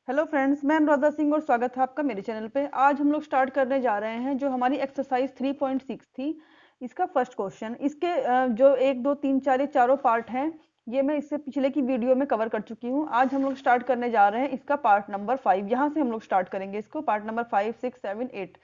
Hello friends, मैं अनुराधा सिंह और स्वागत है आपका मेरे चैनल पे। आज हम लोग स्टार्ट करने जा रहे हैं जो हमारी एक्सरसाइज 3.6 थी, इसका फर्स्ट क्वेश्चन। इसके जो 1 2 3 4 ये चारों पार्ट हैं, ये मैं इससे पिछले की वीडियो में कवर कर चुकी हूँ। आज हम लोग स्टार्ट करने जा रहे हैं इसका पार्ट नंबर 5। यहाँ से हम लोग स्टार्ट करेंगे इसको, पार्ट नंबर 5 6 7 8।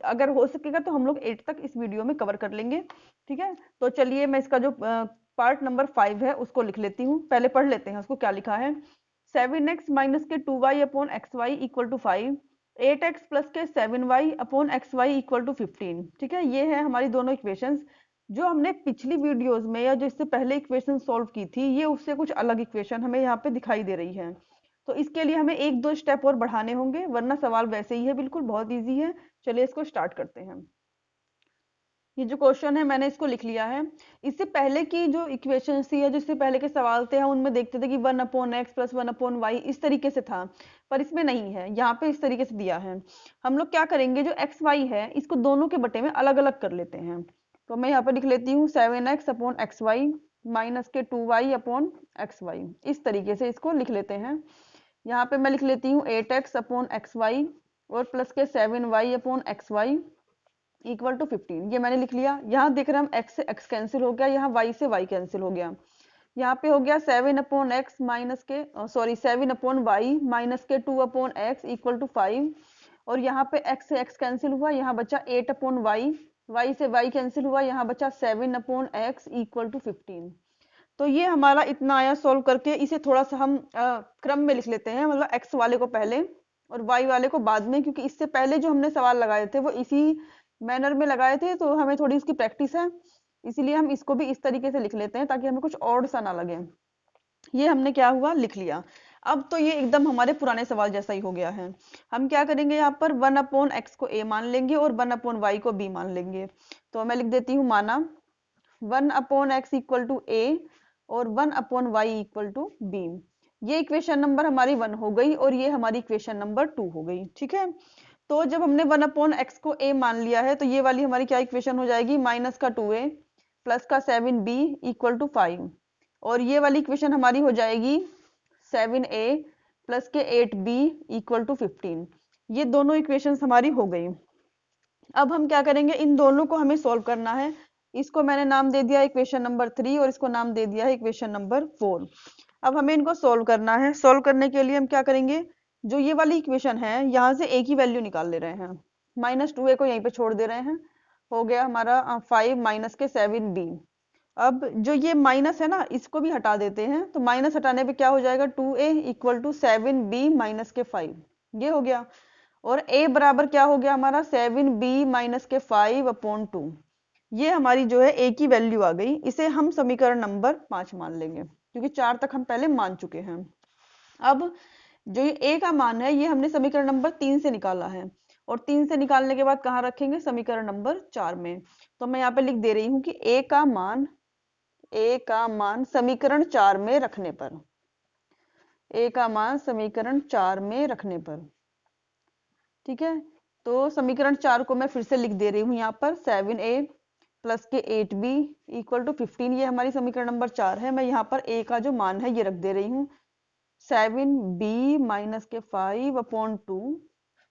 अगर हो सकेगा तो हम लोग 8 तक इस वीडियो में कवर कर लेंगे। ठीक है, तो चलिए मैं इसका जो पार्ट नंबर 5 है उसको लिख लेती हूँ। पहले पढ़ लेते हैं उसको क्या लिखा है। 7x माइनस के 2y upon x y equal to 5, 8x plus के 7y upon x y equal to 15। ठीक है, ये है हमारी दोनों इक्वेशंस। जो हमने पिछली वीडियोस में या जो इससे पहले इक्वेशन सॉल्व की थी, ये उससे कुछ अलग इक्वेशन हमें यहाँ पे दिखाई दे रही है। तो इसके लिए हमें 1 2 स्टेप और बढ़ाने होंगे, वरना सवाल वैसे ही है, बिल्कुल बहुत ईजी है। चलिए इसको स्टार्ट करते हैं। ये जो क्वेश्चन है मैंने इसको लिख लिया है। इससे पहले की जो इक्वेशन थी या जिससे पहले के सवाल थे, हम उनमें देखते थे कि 1/x प्लस 1/y इस तरीके से था, पर इसमें नहीं है। यहाँ पे इस तरीके से दिया है। हम लोग क्या करेंगे, जो एक्स वाई है इसको दोनों के बटे में अलग अलग कर लेते हैं। तो मैं यहाँ पे लिख लेती हूँ 7x upon x Y minus के 2y अपॉन एक्स वाई। इस तरीके से इसको लिख लेते हैं। यहाँ पे मैं लिख लेती हूँ 8x अपॉन एक्स वाई और प्लस के 7y upon x y equal to 15। ये मैंने लिख लिया। यहाँ देख रहे हैं हम x से x कैंसिल हो गया, यहाँ y से y कैंसिल हो गया। यहाँ पे हो गया 7/x माइनस के 7/y माइनस के 2/x इक्वल टू 5। और यहाँ पे x से x कैंसिल हुआ, यहाँ बचा 8/y, y से y कैंसिल हुआ, यहाँ बचा 7/x इक्वल टू 15। तो ये हमारा इतना आया सॉल्व करके। इसे थोड़ा सा हम क्रम में लिख लेते हैं, मतलब x वाले को पहले और y वाले को बाद में, क्योंकि इससे पहले जो हमने सवाल लगाए थे वो इसी मैनर में लगाए थे, तो हमें थोड़ी इसकी प्रैक्टिस है। इसीलिए हम इसको भी इस तरीके से लिख लेते हैं ताकि हमें कुछ और सा ना लगे। ये हमने क्या हुआ लिख लिया। अब तो ये एकदम हमारे पुराने सवाल जैसा ही हो गया है। हम क्या करेंगे, यहाँ पर 1/x को a मान लेंगे और 1/y को b मान लेंगे। तो मैं लिख देती हूँ माना 1/x इक्वल टू a और 1/y इक्वल टू b। ये इक्वेशन नंबर हमारी 1 हो गई और ये हमारी इक्वेशन नंबर 2 हो गई। ठीक है, तो जब हमने 1/x को a मान लिया है, तो ये वाली हमारी क्या इक्वेशन हो जाएगी, माइनस का 2a प्लस का 7b इक्वल टू 5। और ये वाली इक्वेशन हमारी हो जाएगी 7a प्लस के 8b इक्वल टू 15। ये दोनों इक्वेशंस हमारी हो गई। अब हम क्या करेंगे, इन दोनों को हमें सॉल्व करना है। इसको मैंने नाम दे दिया इक्वेशन नंबर 3 और इसको नाम दे दिया है इक्वेशन नंबर 4। अब हमें इनको सॉल्व करना है। सॉल्व करने के लिए हम क्या करेंगे, जो ये वाली इक्वेशन है यहाँ से a की वैल्यू निकाल ले रहे हैं, -2a को यहीं पे छोड़ दे रहे हैं। हो गया हमारा 5 माइनस के 7b। अब जो ये माइनस है ना, इसको भी हटा देते हैं। तो माइनस हटाने पे क्या हो जाएगा, 2a equal to 7b minus के 5। ये हो गया। और a बराबर क्या हो गया हमारा, 7b माइनस के 5/2। ये हमारी जो है a की वैल्यू आ गई। इसे हम समीकरण नंबर 5 मान लेंगे, क्योंकि 4 तक हम पहले मान चुके हैं। अब जो ये a का मान है, ये हमने समीकरण नंबर 3 से निकाला है, और 3 से निकालने के बाद कहाँ रखेंगे, समीकरण नंबर 4 में। तो मैं यहाँ पे लिख दे रही हूँ कि a का मान समीकरण 4 में रखने पर, a का मान समीकरण 4 में रखने पर। ठीक है, तो समीकरण 4 को मैं फिर से लिख दे रही हूँ यहाँ पर, 7a प्लस के 8b इक्वल टू 15। ये हमारी समीकरण नंबर 4 है। मैं यहाँ पर a का जो मान है ये रख दे रही हूँ, 7b माइनस के 5/2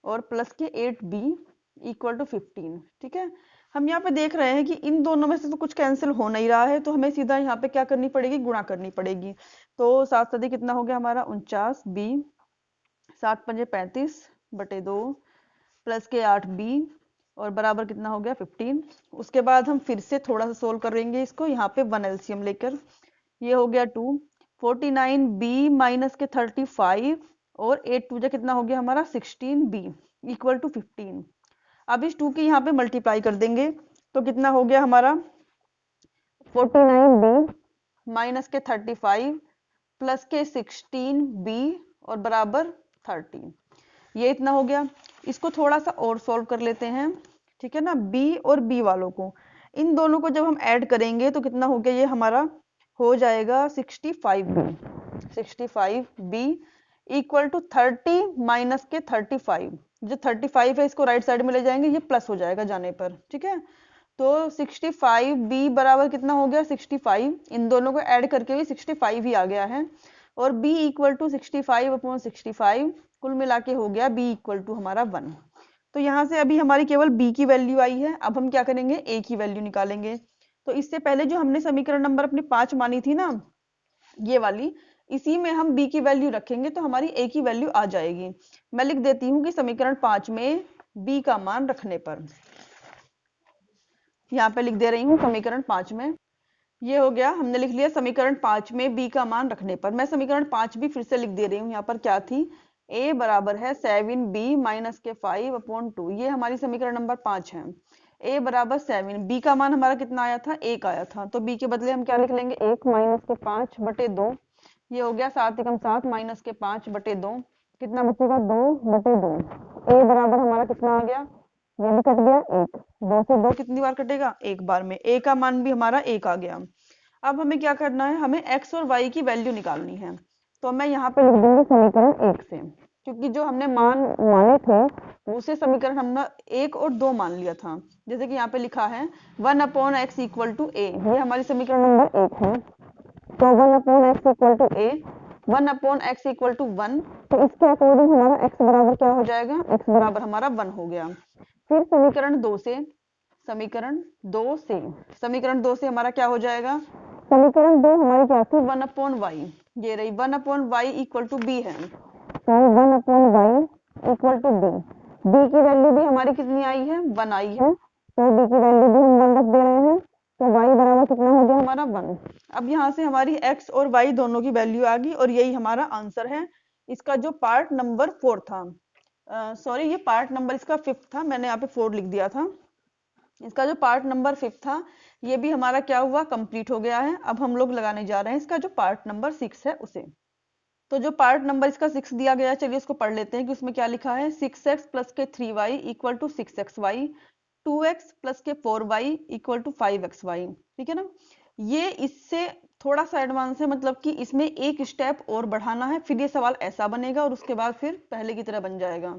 और प्लस के 8b इक्वल टू 15। ठीक है, हम यहाँ पे देख रहे हैं कि इन दोनों में से तो कुछ कैंसिल हो नहीं रहा है, तो हमें सीधा यहाँ पे क्या करनी पड़ेगी, गुणा करनी पड़ेगी। तो 7 सदी कितना हो गया हमारा, 49b, 7 पंजे 35/2 प्लस के 8b और बराबर कितना हो गया 15। उसके बाद हम फिर से थोड़ा सा सोल्व करेंगे इसको, यहाँ पे 1 एलसीएम लेकर। ये हो गया 2, 49b माइनस के 35 और 8 2 कितना हो गया हमारा 16b इक्वल टू 15। अब इस 2 की यहाँ पे मल्टीप्लाई कर देंगे, तो कितना हो गया हमारा 49b माइनस के 35 प्लस के 16b और बराबर 30। ये इतना हो गया। इसको थोड़ा सा और सॉल्व कर लेते हैं। ठीक है ना, b और b वालों को, इन दोनों को जब हम ऐड करेंगे तो कितना हो गया, ये हमारा हो जाएगा 65b इक्वल टू 30 माइनस के 35। जो 35 है इसको राइट साइड में ले जाएंगे, ये प्लस हो जाएगा जाने पर। ठीक है, तो 65b बराबर कितना हो गया 65। इन दोनों को ऐड करके भी 65 ही आ गया है। और b इक्वल टू 65/65, कुल मिला के हो गया b इक्वल टू हमारा 1। तो यहाँ से अभी हमारी केवल b की वैल्यू आई है। अब हम क्या करेंगे, a की वैल्यू निकालेंगे। तो इससे पहले जो हमने समीकरण नंबर अपनी 5 मानी थी ना, ये वाली, इसी में हम b की वैल्यू रखेंगे तो हमारी a की वैल्यू आ जाएगी। मैं लिख देती हूँ कि समीकरण 5 में b का मान रखने पर, यहाँ पे लिख दे रही हूँ समीकरण 5 में, ये हो गया, हमने लिख लिया समीकरण 5 में b का मान रखने पर। मैं समीकरण 5 भी फिर से लिख दे रही हूँ। यहाँ पर क्या थी, a बराबर है 7b माइनस के 5/2, ये हमारी समीकरण नंबर 5 है। a बराबर 7, b का मान हमारा कितना आया था, 1 आया था, तो b के बदले हम क्या लिख लेंगे, 1 माइनस के 5/2, ये हो गया 7 एकम 7 माइनस के 5/2, कितना बचेगा, 2/2। a बराबर हमारा कितना आ गया, ये भी कट गया 1, 2 से 2 कितनी बार कटेगा, एक बार में। a का मान भी हमारा 1 आ गया। अब हमें क्या करना है, हमें x और y की वैल्यू निकालनी है। तो मैं यहाँ पे लिख दूंगी समीकरण 1 से, क्योंकि जो हमने मान माने थे उसे समीकरण हमने 1 और 2 मान लिया था। जैसे कि यहाँ पे लिखा है 1/x इक्वल टू a, ये हमारी समीकरण नंबर 1 है। तो 1/x equal to a, 1/x equal to 1, तो इसके अकॉर्डिंग हमारा x बराबर क्या हो जाएगा, x बराबर हमारा 1 हो गया। फिर समीकरण 2 से, समीकरण 2 से हमारा क्या हो जाएगा, समीकरण 2 हमारी क्या थी, 1/y, ये रही 1/y इक्वल टू b है। तो 1/y equal to b, b की वैल्यू भी हमारी कितनी आई है, 1 आई है, तो b की वैल्यू भी हम 1 रख दे रहे हैं। तो y बराबर कितना हो गया हमारा 1। अब यहाँ से हमारी x और y दोनों की वैल्यू आ गई, और यही हमारा आंसर है। इसका जो पार्ट नंबर 4 था, सॉरी ये पार्ट नंबर इसका 5 था, मैंने यहाँ पे 4 लिख दिया था। इसका जो पार्ट नंबर 5 था, ये भी हमारा क्या हुआ, कंप्लीट हो गया है। अब हम लोग लगाने जा रहे हैं इसका जो पार्ट नंबर 6 है उसे। तो जो पार्ट नंबर इसका 6 दिया गया है, चलिए इसको पढ़ लेते हैं कि उसमें क्या लिखा है। 6x प्लस के 3y equal to 6xy, 2x plus के 4y इक्वल टू 5xy, ठीक है ना। ये इससे थोड़ा सा एडवांस है, मतलब कि इसमें एक स्टेप और बढ़ाना है, फिर ये सवाल ऐसा बनेगा और उसके बाद फिर पहले की तरह बन जाएगा।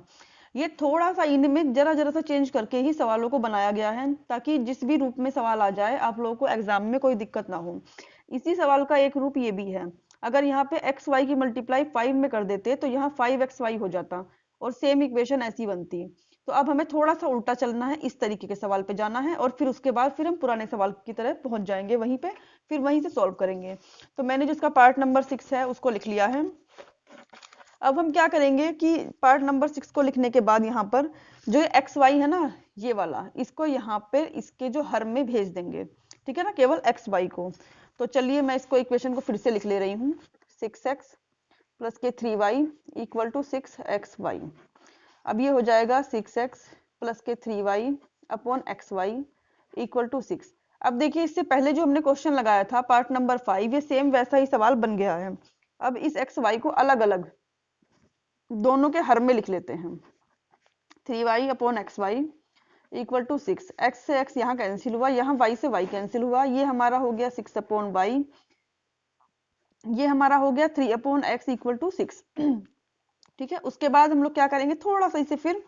ये थोड़ा सा इनमें जरा जरा सा चेंज करके ही सवालों को बनाया गया है, ताकि जिस भी रूप में सवाल आ जाए आप लोगों को एग्जाम में कोई दिक्कत ना हो। इसी सवाल का एक रूप ये भी है, अगर यहाँ पे एक्स वाई की मल्टीप्लाई 5 में कर देते तो यहाँ 5xy हो जाता और सेम इक्वेशन ऐसी बनती। तो अब हमें थोड़ा सा उल्टा चलना है, इस तरीके के सवाल पे जाना है, और फिर उसके बाद फिर हम पुराने सवाल की तरह पहुंच जाएंगे वहीं पे, फिर वहीं से सॉल्व करेंगे। तो मैंने जिसका पार्ट नंबर 6 है उसको लिख लिया है। अब हम क्या करेंगे कि पार्ट नंबर 6 को लिखने के बाद यहाँ पर जो एक्स वाई है ना, ये वाला, इसको यहाँ पे इसके जो हर में भेज देंगे, ठीक है ना, केवल एक्स वाई को। तो चलिए मैं इसको इक्वेशन को फिर से लिख ले रही हूँ, 6x प्लस के 3y इक्वल टू 6xy। अब ये हो जाएगा 6x प्लस के 3y upon xy equal to 6। अब देखिए इससे पहले जो हमने क्वेश्चन लगाया था पार्ट नंबर 5, ये सेम वैसा ही सवाल बन गया है। अब इस xy को अलग अलग दोनों के हर में लिख लेते हैं। 3y upon xy equal to 6, x से x यहाँ कैंसिल हुआ, यहाँ y से y कैंसिल हुआ, ये हमारा हो गया 6 अपॉन y, ये हमारा हो गया 3 अपॉन x इक्वल टू 6। ठीक है, उसके बाद हम लोग क्या करेंगे, थोड़ा सा इसे फिर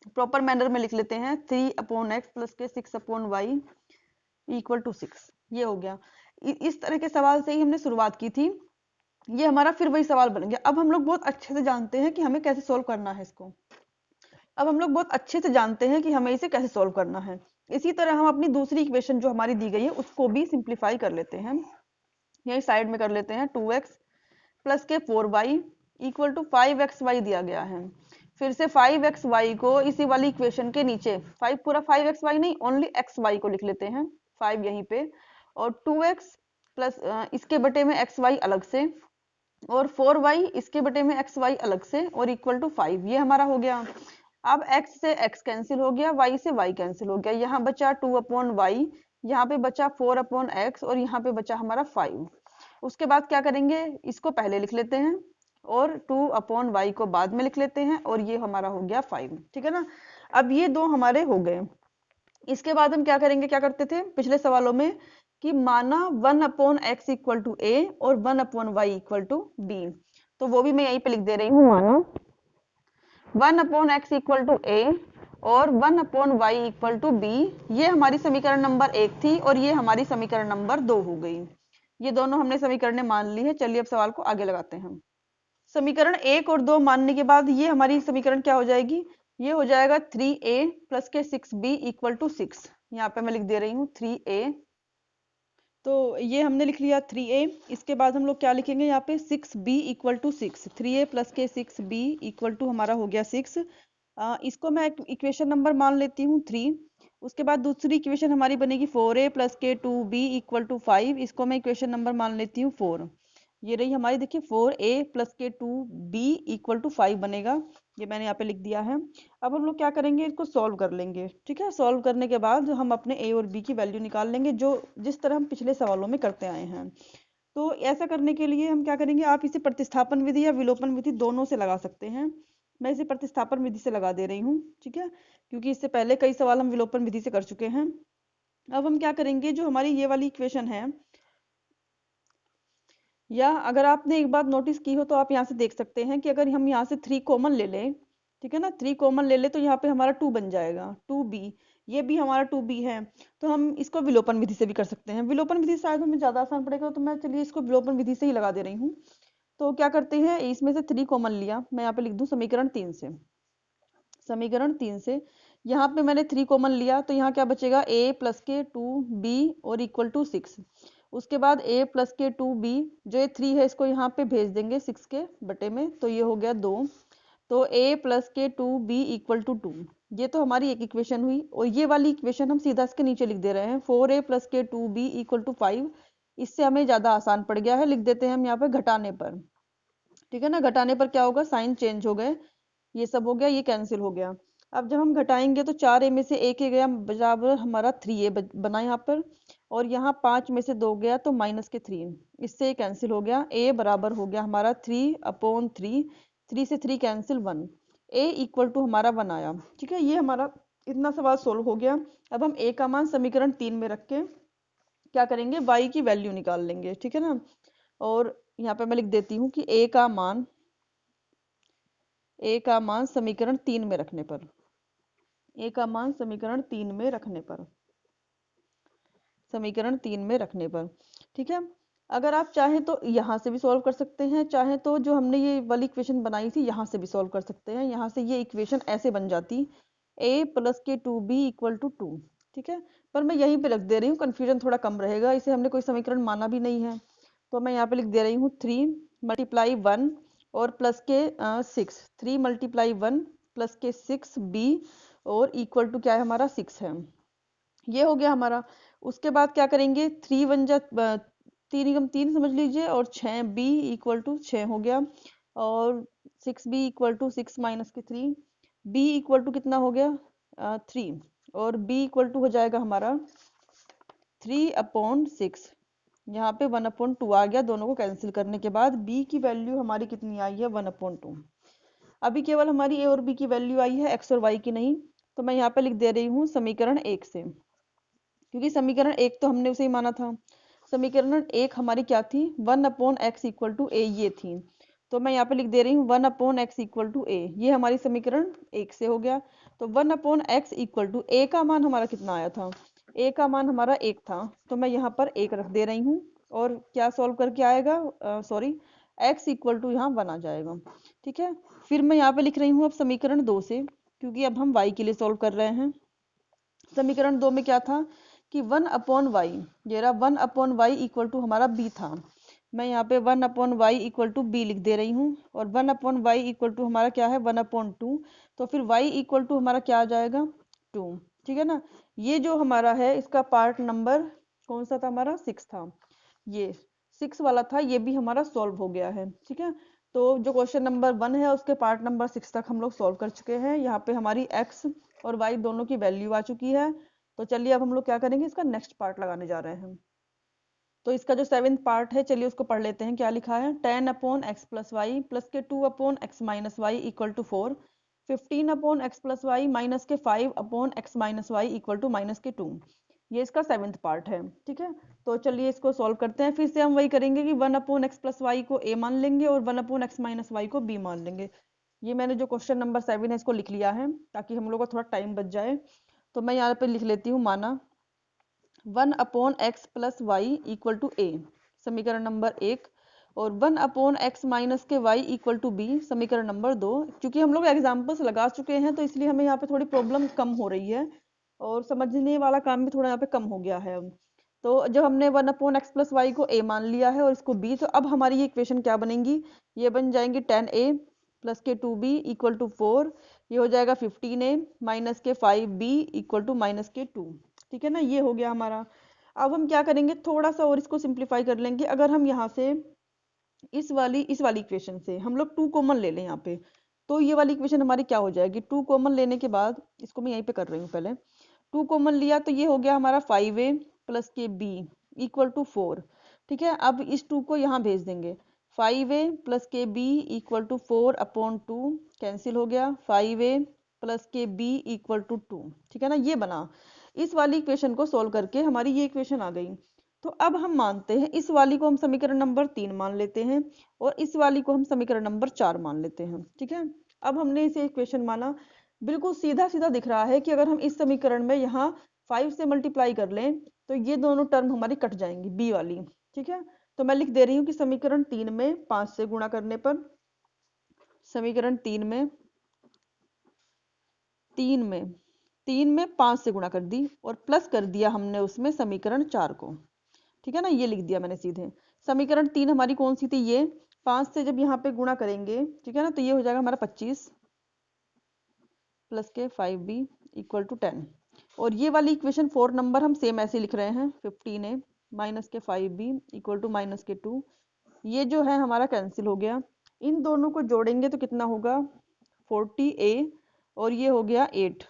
प्रॉपर मैनर में लिख लेते हैं। 3 अपॉन एक्स प्लस के 6 अपॉन वाई इक्वल टू 6, ये हो गया। इस तरह के सवाल से ही हमने शुरुआत की थी, ये हमारा फिर वही सवाल बन गया। अब हम लोग बहुत अच्छे से जानते हैं कि हमें कैसे सोल्व करना है इसको। अब हम लोग बहुत अच्छे से जानते हैं कि हमें इसे कैसे सोल्व करना है। इसी तरह हम अपनी दूसरी इक्वेशन जो हमारी दी गई है उसको भी सिंप्लीफाई कर लेते हैं, यही साइड में कर लेते हैं। 2x प्लस के 4y इक्वल टू 5xy दिया गया है। फिर से 5xy को इसी वाली इक्वेशन के नीचे, 5 पूरा 5xy नहीं, ओनली xy को लिख लेते हैं, 5 यहीं पे, और 2x प्लस इसके बटे में xy अलग से, और 4y इसके बटे में xy अलग से, और इक्वल टू 5, ये हमारा हो गया। अब x से x कैंसिल हो गया, y से y कैंसिल हो गया, यहाँ बचा 2 अपॉन y, यहाँ पे बचा 4 अपॉन x, और यहाँ पे बचा हमारा 5। उसके बाद क्या करेंगे, इसको पहले लिख लेते हैं और 2 अपॉन y को बाद में लिख लेते हैं, और ये हमारा हो गया 5, ठीक है ना। अब ये दो हमारे हो गए। इसके बाद हम क्या करेंगे, क्या करते थे पिछले सवालों में कि माना 1 upon x equal to a और 1 upon y equal to b, तो वो भी मैं यहीं पे लिख दे रही हूँ। माना 1 upon x equal to a और 1 upon y equal to b, ये हमारी समीकरण नंबर 1 थी और ये हमारी समीकरण नंबर 2 हो गई। ये दोनों हमने समीकरण मान ली है। चलिए अब सवाल को आगे लगाते हैं। समीकरण 1 और 2 मानने के बाद ये हमारी समीकरण क्या हो जाएगी, ये हो जाएगा 3a प्लस के 6b इक्वल टू 6। यहाँ पे मैं लिख दे रही हूँ 3a, तो ये हमने लिख लिया 3a। इसके बाद हम लोग क्या लिखेंगे यहाँ पे 6b equal to 6। 3a plus के 6b इक्वल टू हमारा हो गया 6। इसको मैं इक्वेशन नंबर मान लेती हूँ 3। उसके बाद दूसरी इक्वेशन हमारी बनेगी 4a प्लस के 2b इक्वल टू 5। इसको मैं इक्वेशन नंबर मान लेती हूँ 4। ये रही हमारी, देखिए 4a प्लस के 2b इक्वल टू 5 बनेगा। ये मैंने यहाँ पे लिख दिया है। अब हम लोग क्या करेंगे, इसको सॉल्व कर लेंगे। ठीक है, सॉल्व करने के बाद हम अपने a और b की वैल्यू निकाल लेंगे, जो जिस तरह हम पिछले सवालों में करते आए हैं। तो ऐसा करने के लिए हम क्या करेंगे, आप इसे प्रतिस्थापन विधि या विलोपन विधि दोनों से लगा सकते हैं। मैं इसे प्रतिस्थापन विधि से लगा दे रही हूँ। ठीक है, क्योंकि इससे पहले कई सवाल हम विलोपन विधि से कर चुके हैं। अब हम क्या करेंगे, जो हमारी ये वाली इक्वेशन है, या अगर आपने एक बात नोटिस की हो तो आप यहाँ से देख सकते हैं कि अगर हम यहाँ से 3 कॉमन ले लें, ठीक है ना, 3 कॉमन ले ले तो यहाँ पे हमारा 2 बन जाएगा, 2b। ये भी हमारा 2b है, तो हम इसको विलोपन विधि से भी कर सकते हैं। विलोपन विधि शायद हमें ज्यादा आसान पड़ेगा, तो मैं चलिए इसको विलोपन विधि से ही लगा दे रही हूँ। तो क्या करते हैं, इसमें से 3 कॉमन लिया, मैं यहाँ पे लिख दूं समीकरण 3 से। समीकरण 3 से यहाँ पे मैंने 3 कॉमन लिया, तो यहाँ क्या बचेगा, a प्लस के 2b और इक्वल टू 6। उसके बाद a प्लस के 2b, जो ये 3 है इसको यहाँ पे भेज देंगे 6 के बटे में, तो ये हो गया 2। तो a प्लस के 2b इक्वल टू 2। ये तो हमारी एक इक्वेशन हुई। और ये वाली इक्वेशन हम सीधा इसके नीचे लिख दे रहे हैं, 4a प्लस के 2b इक्वल टू 5। इससे हमें ज्यादा आसान पड़ गया है, लिख देते हैं हम यहाँ पे घटाने पर। ठीक है ना, घटाने पर क्या होगा, साइन चेंज हो गए, ये सब हो गया, ये कैंसिल हो गया। अब जब हम घटाएंगे तो 4a में से 1 गया, बराबर हमारा 3a बना यहाँ पर। और यहाँ 5 में से 2 गया तो माइनस के 3, इससे कैंसिल हो गया। a बराबर हो गया हमारा 3/3। 3 से 3 कैंसिल 1। a इक्वल टू हमारा 1 आया। ठीक है, ये हमारा इतना सवाल सोल्व हो गया। अब हम a का मान समीकरण 3 में रख के क्या करेंगे, y की वैल्यू निकाल लेंगे। ठीक है ना, और यहाँ पे मैं लिख देती हूँ कि a का मान समीकरण 3 में रखने पर, a का मान समीकरण 3 में रखने पर, समीकरण 3 में रखने पर। ठीक है, अगर आप चाहें तो यहाँ से भी सॉल्व कर सकते हैं, चाहे तो जो हमने ये वाली इक्वेशन बनाई थी यहाँ से भी सॉल्व कर सकते हैं। यहाँ से ये इक्वेशन ऐसे बन जाती, a प्लस के 2b इक्वल टू 2। ठीक है, पर मैं यहीं पे रख दे रही हूँ, कन्फ्यूजन थोड़ा कम रहेगा, इसे हमने कोई समीकरण माना भी नहीं है। तो मैं यहाँ पे लिख दे रही हूँ 3 मल्टीप्लाई 1 और प्लस के 6, 3 मल्टीप्लाई 1 प्लस के 6b और इक्वल टू क्या है हमारा 6 है। ये हो गया हमारा। उसके बाद क्या करेंगे, 3 1 जा 3 समझ लीजिए, और 6b इक्वल टू 6 हो गया, और 6b इक्वल टू 6 माइनस के 3, b इक्वल टू कितना हो गया 3, और b इक्वल टू हो जाएगा हमारा 3/6। यहाँ पे 1/2 आ गया, दोनों को कैंसिल करने के बाद b की वैल्यू हमारी कितनी आई है 1/2। अभी केवल हमारी a और b की वैल्यू आई है, x और y की नहीं। तो मैं यहाँ पे लिख दे रही हूँ समीकरण 1 से, क्योंकि समीकरण 1 तो हमने उसे ही माना था। समीकरण 1 हमारी क्या थी, 1/x इक्वल टू a, ये थी। तो मैं यहाँ पे लिख दे रही हूँ 1/x इक्वल टू a, ये हमारी समीकरण 1 से हो गया। तो 1/x इक्वल टू a का मान हमारा कितना आया था, a का मान हमारा 1 था, तो मैं यहाँ पर 1 रख दे रही हूँ। और क्या सॉल्व करके आएगा, सॉरी, x इक्वल टू यहाँ 1 आ जाएगा। ठीक है, फिर मैं यहाँ पे लिख रही हूँ अब समीकरण 2 से, क्योंकि अब हम y के लिए सॉल्व कर रहे हैं। समीकरण 2 में क्या था कि 1/y, ये रहा 1/y इक्वल टू हमारा b था। मैं यहाँ पे 1/y इक्वल टू b लिख दे रही हूँ, और 1/y इक्वल टू हमारा क्या है 1/2। तो फिर y इक्वल टू हमारा क्या आ जाएगा 2। ठीक है ना, ये जो हमारा है इसका पार्ट नंबर कौन सा था हमारा 6 था, ये 6 वाला था, ये भी हमारा सॉल्व हो गया है। ठीक है, तो जो क्वेश्चन नंबर 1 है उसके पार्ट नंबर 6 तक हम लोग सॉल्व कर चुके हैं। यहाँ पे हमारी x और y दोनों की वैल्यू आ चुकी है। तो चलिए अब हम लोग क्या करेंगे, इसका नेक्स्ट पार्ट लगाने जा रहे हैं। तो इसका जो 7th पार्ट है, चलिए उसको पढ़ लेते हैं। क्या लिखा है, 10/x प्लस वाई प्लस के 2/x minus y equal to 4, 15/x plus y minus के 5/x minus y equal to minus के 2। ये इसका 7th पार्ट है। ठीक है, तो चलिए इसको सॉल्व करते हैं। फिर से हम वही करेंगे कि 1/x प्लस वाई को a मान लेंगे और 1/x माइनस वाई को b मान लेंगे। ये मैंने जो क्वेश्चन नंबर 7 है इसको लिख लिया है, ताकि हम लोग को थोड़ा टाइम बच जाए। तो मैं यहाँ पे लिख लेती हूँ, माना 1/x plus y equal to a, समीकरण नंबर 1, और 1/x माइनस के y इक्वल टू बी, समीकरण नंबर 2। क्योंकि हम लोग एग्जाम्पल्स लगा चुके हैं तो इसलिए हमें यहाँ पे थोड़ी प्रॉब्लम कम हो रही है और समझने वाला काम भी थोड़ा यहाँ पे कम हो गया है। तो जब हमने 1/x प्लस वाई को a मान लिया है और इसको b, तो अब हमारी ये इक्वेशन क्या बनेंगी, ये बन जाएंगी 10a प्लस के 2b इक्वल टू 4, ये हो जाएगा 15a माइनस के 5b इक्वल टू माइनस के 2। ठीक है ना, ये हो गया हमारा। अब हम क्या करेंगे, थोड़ा सा और इसको सिंप्लीफाई कर लेंगे। अगर हम यहाँ से इस वाली इक्वेशन से हम लोग 2 कॉमन ले लें यहाँ पे, तो ये वाली इक्वेशन हमारी क्या हो जाएगी, 2 कॉमन लेने के बाद, इसको मैं यहीं पे कर रही हूँ पहले, 2 कॉमन लिया तो ये हो गया हमारा 5a प्लस के b इक्वल टू 4। ठीक है, अब इस 2 को यहाँ भेज देंगे, 5a प्लस के b इक्वल टू 4/2 कैंसिल हो गया, 5a प्लस के b इक्वल टू 2। ठीक है ना, ये बना। इस वाली इक्वेशन को सोल्व करके हमारी ये इक्वेशन आ गई। तो अब हम मानते हैं इस वाली को हम समीकरण नंबर 3 मान लेते हैं और इस वाली को हम समीकरण नंबर 4 मान लेते हैं। ठीक है, अब हमने इसे इक्वेशन माना, बिल्कुल सीधा सीधा दिख रहा है कि अगर हम इस समीकरण में यहाँ 5 से मल्टीप्लाई कर लें तो ये दोनों टर्म हमारी कट जाएंगी, बी वाली। ठीक है, तो मैं लिख दे रही हूँ कि समीकरण 3 में 5 से गुणा करने पर, समीकरण 3 में 5 से गुणा कर दी और प्लस कर दिया हमने उसमें समीकरण 4 को। ठीक है ना, ये लिख दिया मैंने सीधे। समीकरण 3 हमारी कौन सी थी, ये 5 से जब यहाँ पे गुणा करेंगे, ठीक है ना, तो ये हो जाएगा हमारा 25 प्लस के 5b इक्वल टू 10। और ये वाली इक्वेशन 4 नंबर हम सेम ऐसे लिख रहे हैं, 15a माइनस के 5b इक्वल टू माइनस के 2। ये जो है हमारा कैंसिल हो गया, इन दोनों को जोड़ेंगे तो कितना होगा 40a, और ये हो गया 8,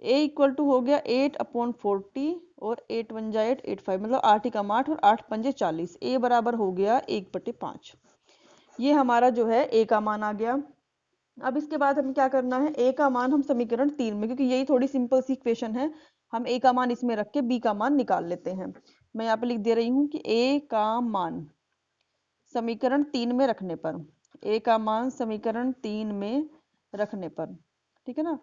a इक्वल टू हो गया 8/40 और 8 बन जाए 8, 85, मतलब 8 एकम 8 और 8 पंजे 40, a बराबर हो गया 1/5। ये हमारा जो है a का मान आ गया। अब इसके बाद हमें क्या करना है, a का मान हम समीकरण 3 में, क्योंकि यही थोड़ी सिंपल सी इक्वेशन है, हम a का मान इसमें रख के b का मान निकाल लेते हैं। मैं यहाँ पे लिख दे रही हूँ कि a का मान समीकरण 3 में रखने पर, a का मान समीकरण 3 में रखने पर, ठीक है ना,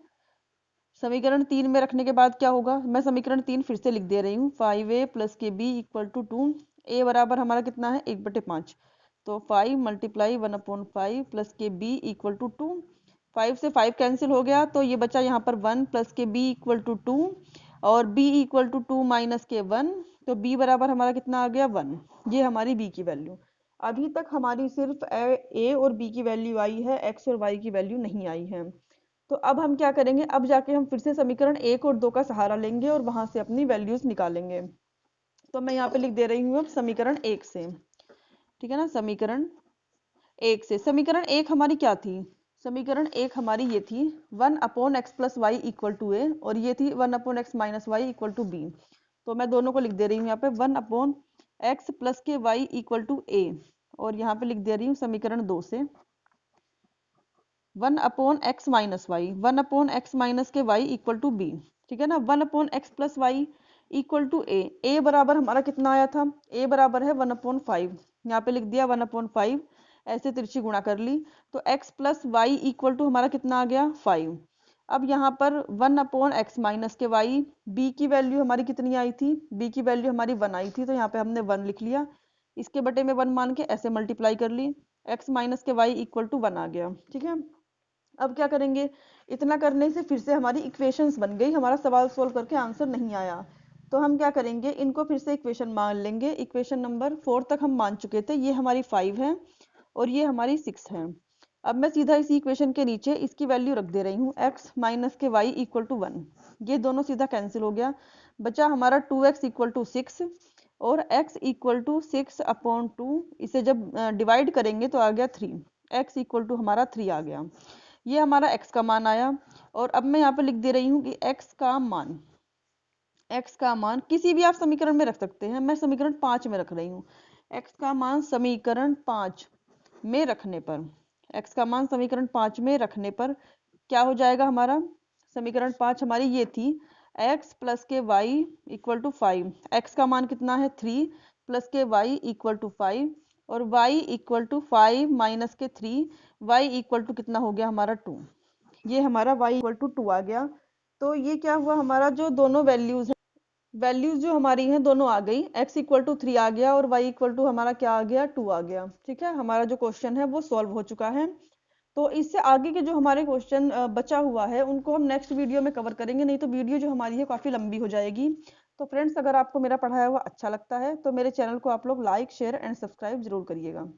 समीकरण 3 में रखने के बाद क्या होगा, मैं समीकरण 3 फिर से लिख दे रही हूँ, 5a प्लस के b इक्वल टू 2, a बराबर हमारा कितना है 1/5, तो 5 मल्टीप्लाई 1/5 प्लस के b इक्वल टू 2, 5 से 5 कैंसिल हो गया तो ये बचा यहाँ पर 1 प्लस के b इक्वल टू 2 और b इक्वल टू 2 माइनस के 1, तो b बराबर हमारा कितना आ गया 1। ये हमारी b की वैल्यू। अभी तक हमारी सिर्फ a और b की वैल्यू आई है, x और y की वैल्यू नहीं आई है। तो अब हम क्या करेंगे, अब जाके हम फिर से समीकरण 1 और 2 का सहारा लेंगे और वहां से अपनी वैल्यूज निकालेंगे। तो मैं यहाँ पे लिख दे रही हूँ अब समीकरण 1 से, ठीक है ना, समीकरण 1 से। समीकरण 1 हमारी क्या थी, समीकरण 1 हमारी ये थी 1/x plus y equal to a, और ये थी 1/x minus y equal to b. तो मैं दोनों को लिख दे रही हूँ यहाँ पे 1/x प्लस के वाई इक्वल टू ए, और यहाँ पे लिख दे रही हूँ समीकरण 2 से 1/x minus y, 1/x minus के वाई इक्वल टू बी। ठीक है ना, 1/x plus y equal to a, a बराबर हमारा कितना आया था, ए बराबर है 1/5, यहाँ पे लिख दिया 1/5, ऐसे तिरछी गुणा कर ली, तो x plus y equal to हमारा कितना आ गया 5। अब यहाँ पर 1/x माइनस के वाई, b की वैल्यू हमारी कितनी आई थी, b की वैल्यू हमारी 1 आई थी, तो यहाँ पे हमने 1 लिख लिया, इसके बटे में 1 मान के ऐसे मल्टीप्लाई कर ली, x माइनस के वाई इक्वल टू 1 आ गया। ठीक है, अब क्या करेंगे, इतना करने से फिर से हमारी इक्वेशंस बन गई, हमारा सवाल सोल्व करके आंसर नहीं आया, तो हम क्या करेंगे, इनको फिर से इक्वेशन मान लेंगे। इक्वेशन नंबर 4 तक हम मान चुके थे, ये हमारी 5 है और ये हमारी 6 है। अब मैं सीधा इसी इक्वेशन के नीचे इसकी वैल्यू रख दे रही हूँ, x माइनस के वाई इक्वल टू 1, ये दोनों सीधा कैंसिल हो गया, बचा हमारा 2x इक्वल टू 6 और x इक्वल टू 6/2, इसे जब डिवाइड करेंगे तो आ गया 3, x इक्वल टू हमारा 3 आ गया। ये हमारा x का मान आया, और अब मैं यहाँ पे लिख दे रही हूँ कि x का मान किसी भी आप समीकरण में रख सकते हैं, मैं समीकरण 5 में रख रही हूँ। x का मान समीकरण 5 में रखने पर, x का मान समीकरण 5 में रखने पर क्या हो जाएगा हमारा, समीकरण 5 हमारी ये थी x प्लस के वाई इक्वल टू 5, x का मान कितना है 3 प्लस के वाई इक्वल टू 5, और y इक्वल टू 5 माइनस के 3, y इक्वल टू कितना हो गया हमारा 2, ये हमारा y इक्वल टू 2 आ गया। तो ये क्या हुआ, हमारा जो दोनों वैल्यूज हैं वैल्यूज जो हमारी हैं दोनों आ गई, x इक्वल टू 3 आ गया और y इक्वल टू हमारा क्या आ गया, 2 आ गया। ठीक है, हमारा जो क्वेश्चन है वो सॉल्व हो चुका है। तो इससे आगे के जो हमारे क्वेश्चन बचा हुआ है उनको हम नेक्स्ट वीडियो में कवर करेंगे, नहीं तो वीडियो जो हमारी है काफ़ी लंबी हो जाएगी। तो फ्रेंड्स, अगर आपको मेरा पढ़ाया हुआ अच्छा लगता है तो मेरे चैनल को आप लोग लाइक शेयर एंड सब्सक्राइब जरूर करिएगा।